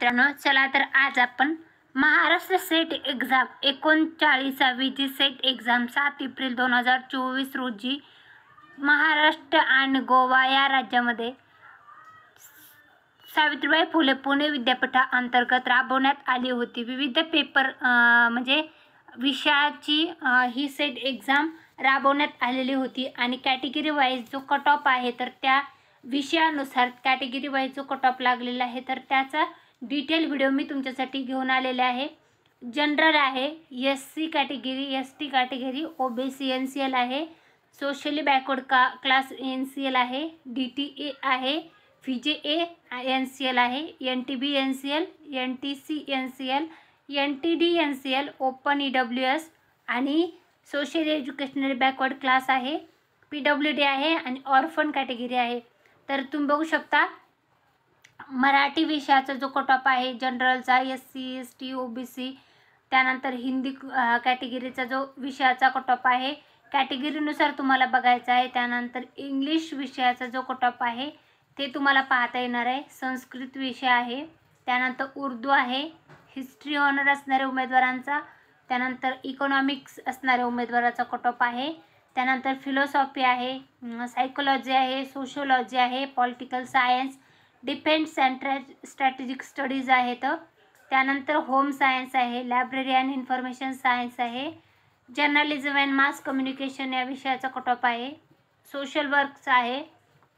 मित्रांनो, चला तर आज आपण महाराष्ट्र सेट एक्झाम 39वी जी सेट एक्झाम 7 एप्रिल 2024 रोजी महाराष्ट्र आणि गोवा या राज्यामध्ये सावित्रीबाई फुले पुणे विद्यापीठाअंतर्गत राबवण्यात आली होती। विविध पेपर म्हणजे विषयाची ही सेट एक्झाम राबवण्यात आलेली होती आणि कॅटेगरी वाईज जो कट ऑफ आहे तर त्या विषयानुसार कॅटेगरी वाईज जो कट ऑफ लागलेला आहे तर त्याचा डिटेल व्हिडिओ मी तुमच्यासाठी घेऊन आलेले आहे। जनरल आहे, SC category, ST category, OBC NCL आहे, सोशली बॅकवर्ड क्लास NCL आहे, DTA आहे, VJA NCL आहे, NTB NCL, NTC NCL, NTD NCL, open EWS आणि सोशल एज्युकेशनल बॅकवर्ड क्लास आहे, PWD आहे आणि ऑर्फन कॅटेगरी आहे। तर तुम्ही बघू शकता मराठी विषयाचा जो कट ऑफ आहे जनरलचा, SC ST OBC, त्यानंतर हिंदी कॅटेगरीचा जो विषयाचा कट ऑफ आहे कॅटेगरीनुसार तुम्हाला बघायचा आहे। त्यानंतर इंग्लिश विषयाचा जो कट ऑफ आहे ते तुम्हाला पाहता येणार आहे। संस्कृत विषय आहे, त्यानंतर उर्दू आहे, हिस्ट्री ऑनर असणाऱ्या उमेदवारांचा, त्यानंतर इकॉनॉमिक्स असणाऱ्या उमेदवाराचा कट ऑफ आहे, त्यानंतर फिलॉसॉफी आहे, सायकोलॉजी आहे, सोशियोलॉजी आहे, political science, defence and strategic studies आहेत, त्यानंतर होम सायन्स आहे, लायब्ररी अँड इन्फॉर्मेशन सायन्स आहे, जर्नलिझम अँड मास कम्युनिकेशन या विषयाचा कट ऑफ आहे, सोशल वर्क्स आहे,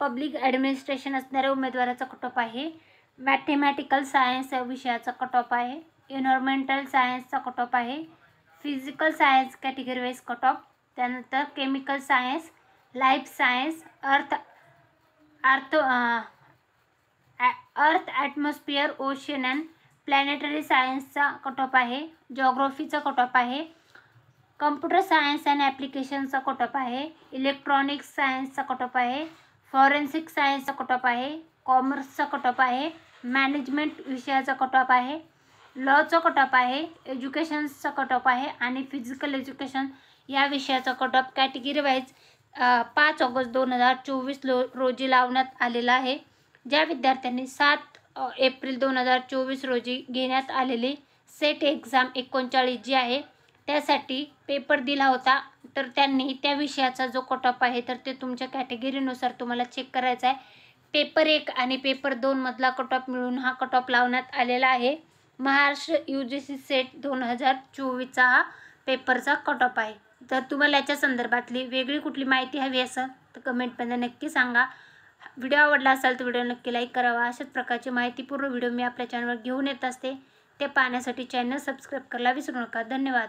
पब्लिक ॲडमिनिस्ट्रेशन असणाऱ्या उमेदवाराचा कट ऑफ आहे, मॅथेमॅटिकल सायन्स या विषयाचा कट ऑफ आहे, एन्व्हायरमेंटल सायन्सचा कट ऑफ आहे, physical science category wise cut off, त्यानंतर केमिकल सायन्स, लाईफ सायन्स, अर्थ ॲटमॉस्फिअर, ओशन अँड प्लॅनेटरी सायन्सचा कट ऑफ आहे, जिओग्राफीचा कट ऑफ आहे, कम्प्युटर सायन्स अँड ॲप्लिकेशनचा कट ऑफ आहे, इलेक्ट्रॉनिक्स सायन्सचा कट ऑफ आहे, फॉरेन्सिक सायन्सचा कट ऑफ आहे, कॉमर्सचा कट ऑफ आहे, मॅनेजमेंट विषयाचा कट ऑफ आहे, लॉचा कट ऑफ आहे, एज्युकेशनचा कट ऑफ आहे आणि फिजिकल एज्युकेशन या विषयाचा cut off category wise 5 August 2024 रोजी लावण्यात आलेला आहे। ज्या विद्यार्थ्यांनी 7 एप्रिल 2024 रोजी घेण्यात आलेली सेट एक्झाम 39 जी आहे त्यासाठी पेपर दिला होता तर त्यांनी त्या विषयाचा जो कट ऑफ आहे तर ते तुमच्या कॅटेगरीनुसार तुम्हाला चेक करायचा आहे। पेपर 1 आणि पेपर 2 मधला कट ऑफ मिळून हा कट ऑफ लावण्यात आलेला आहे। महाराष्ट्र UGC सेट 2024चा हा पेपरचा कट ऑफ आहे। जर तुम्हाला याच्या संदर्भातली वेगळी कुठली माहिती हवी असेल तर कमेंटमध्ये नक्की सांगा। व्हिडिओ आवडला असेल तर व्हिडिओ नक्की लाईक करावा। अशाच प्रकारची माहितीपूर्ण व्हिडिओ मी आपल्या चॅनलवर घेऊन येत असते, ते पाहण्यासाठी चॅनल सबस्क्राईब करायला विसरू नका। धन्यवाद।